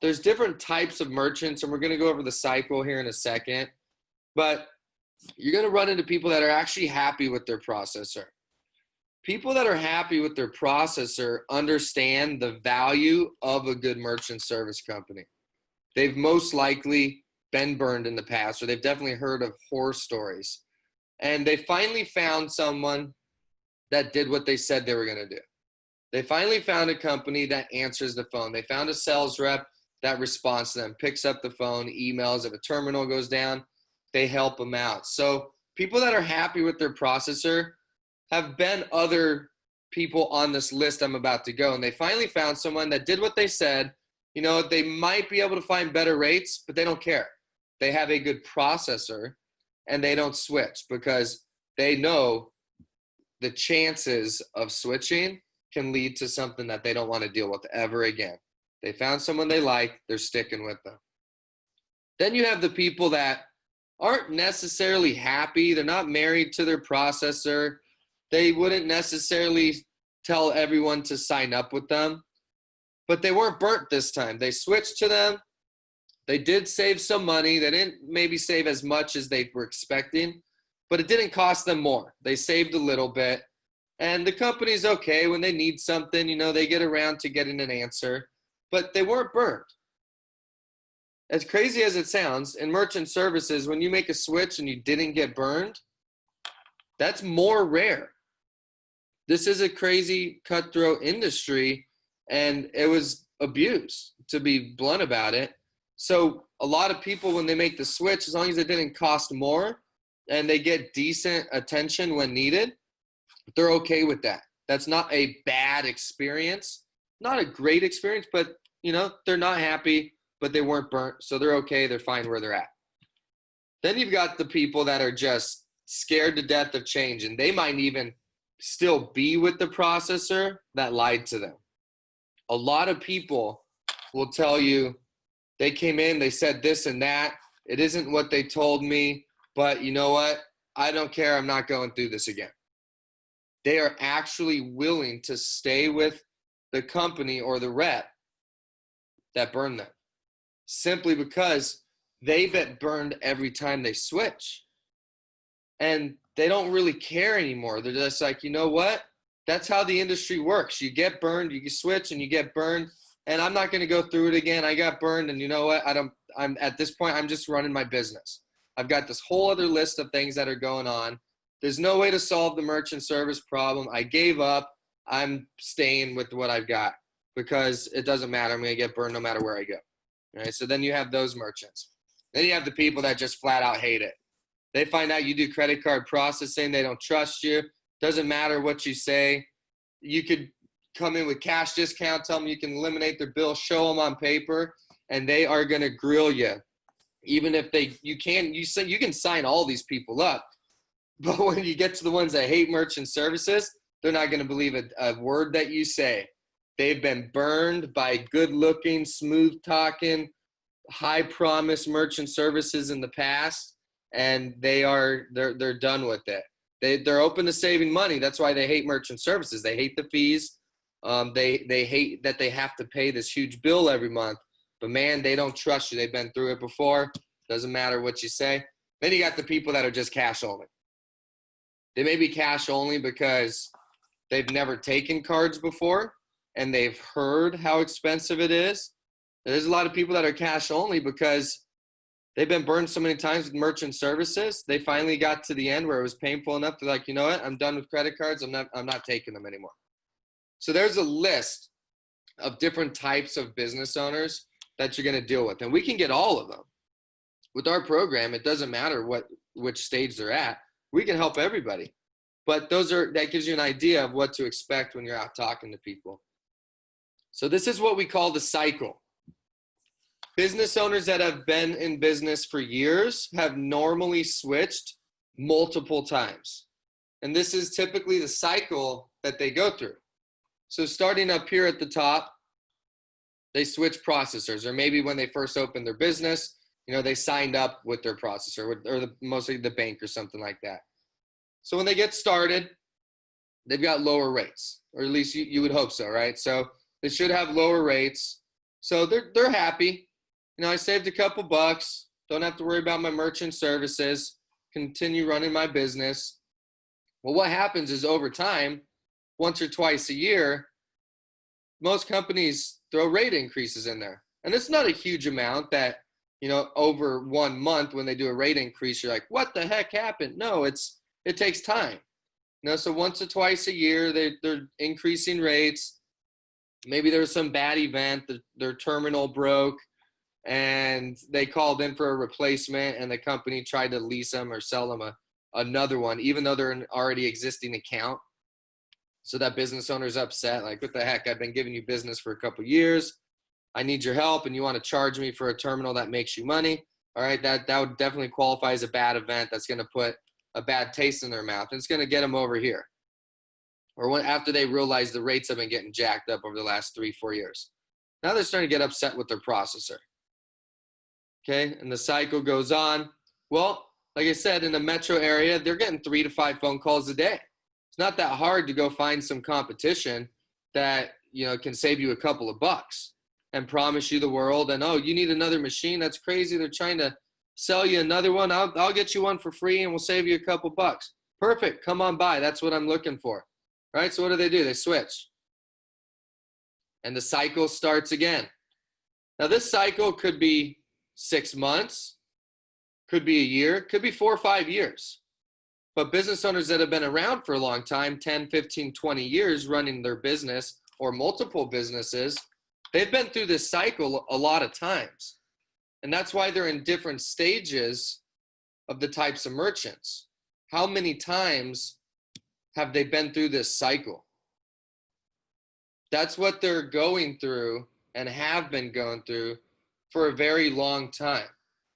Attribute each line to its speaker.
Speaker 1: there's different types of merchants, and we're going to go over the cycle here in a second. But you're going to run into people that are actually happy with their processor. People that are happy with their processor understand the value of a good merchant service company. They've most likely been burned in the past, or they've definitely heard of horror stories. And they finally found someone that did what they said they were going to do. They finally found a company that answers the phone. They found a sales rep that responds to them, picks up the phone, emails. If a terminal goes down, they help them out. So people that are happy with their processor have been other people on this list I'm about to go. And they finally found someone that did what they said. You know, they might be able to find better rates, but they don't care. They have a good processor and they don't switch because they know the chances of switching can lead to something that they don't want to deal with ever again. They found someone they like, they're sticking with them. Then you have the people that aren't necessarily happy. They're not married to their processor. They wouldn't necessarily tell everyone to sign up with them, but they weren't burnt this time. They switched to them. They did save some money. They didn't maybe save as much as they were expecting, but it didn't cost them more. They saved a little bit. And the company's okay when they need something, you know, they get around to getting an answer, but they weren't burned. As crazy as it sounds, in merchant services, when you make a switch and you didn't get burned, that's more rare. This is a crazy cutthroat industry, and it was abuse, to be blunt about it. So a lot of people, when they make the switch, as long as it didn't cost more and they get decent attention when needed, they're okay with that. That's not a bad experience, not a great experience, but, you know, they're not happy, but they weren't burnt, so they're okay. They're fine where they're at. Then you've got the people that are just scared to death of change, and they might even still be with the processor that lied to them. A lot of people will tell you they came in, they said this and that. It isn't what they told me, but you know what? I don't care. I'm not going through this again. They are actually willing to stay with the company or the rep that burned them, simply because they get burned every time they switch. And they don't really care anymore. They're just like, you know what? That's how the industry works. You get burned, you switch and you get burned. And I'm not going to go through it again. I got burned, and you know what? I'm at this point, I'm just running my business. I've got this whole other list of things that are going on. There's no way to solve the merchant service problem. I gave up. I'm staying with what I've got because it doesn't matter. I'm going to get burned no matter where I go. All right. So then you have those merchants. Then you have the people that just flat out hate it. They find out you do credit card processing. They don't trust you. Doesn't matter what you say. You could come in with cash discount, tell them you can eliminate their bill, show them on paper, and they are going to grill you. Even if you can sign all these people up, but when you get to the ones that hate merchant services, they're not going to believe a word that you say. They've been burned by good-looking, smooth-talking, high-promise merchant services in the past, and they're done with it. They're open to saving money. That's why they hate merchant services. They hate the fees. They hate that they have to pay this huge bill every month. But, man, they don't trust you. They've been through it before. Doesn't matter what you say. Then you got the people that are just cash only. They may be cash only because they've never taken cards before and they've heard how expensive it is. There's a lot of people that are cash only because they've been burned so many times with merchant services. They finally got to the end where it was painful enough. They're like, you know what? I'm done with credit cards. I'm not taking them anymore. So there's a list of different types of business owners that you're going to deal with. And we can get all of them. With our program, it doesn't matter which stage they're at. We can help everybody. But that gives you an idea of what to expect when you're out talking to people. So this is what we call the cycle. Business owners that have been in business for years have normally switched multiple times. And this is typically the cycle that they go through. So starting up here at the top, they switch processors, or maybe when they first opened their business, they signed up with their processor or mostly the bank or something like that. So when they get started, they've got lower rates, or at least you would hope so, right? So they should have lower rates. So they're happy. I saved a couple bucks. Don't have to worry about my merchant services. Continue running my business. Well, what happens is over time, once or twice a year, most companies throw rate increases in there. And it's not a huge amount that, over 1 month when they do a rate increase, you're like, what the heck happened? No, it takes time. So once or twice a year, they're increasing rates. Maybe there was some bad event, their terminal broke, and they called in for a replacement, and the company tried to lease them or sell them another one, even though they're an already existing account. So that business owner's upset, like, what the heck? I've been giving you business for a couple of years. I need your help, and you want to charge me for a terminal that makes you money. All right, that would definitely qualify as a bad event. That's going to put a bad taste in their mouth, and it's going to get them over here. Or after they realize the rates have been getting jacked up over the last 3-4 years. Now they're starting to get upset with their processor. Okay, and the cycle goes on. Well, like I said, in the metro area, they're getting 3 to 5 phone calls a day. It's not that hard to go find some competition that, can save you a couple of bucks and promise you the world. And, oh, you need another machine? That's crazy. They're trying to sell you another one. I'll get you one for free and we'll save you a couple bucks. Perfect. Come on by. That's what I'm looking for. All right, so what do? They switch. And the cycle starts again. Now, this cycle could be 6 months, could be a year, could be 4 or 5 years. But business owners that have been around for a long time, 10, 15, 20 years running their business or multiple businesses, they've been through this cycle a lot of times. And that's why they're in different stages of the types of merchants. How many times have they been through this cycle? That's what they're going through and have been going through for a very long time.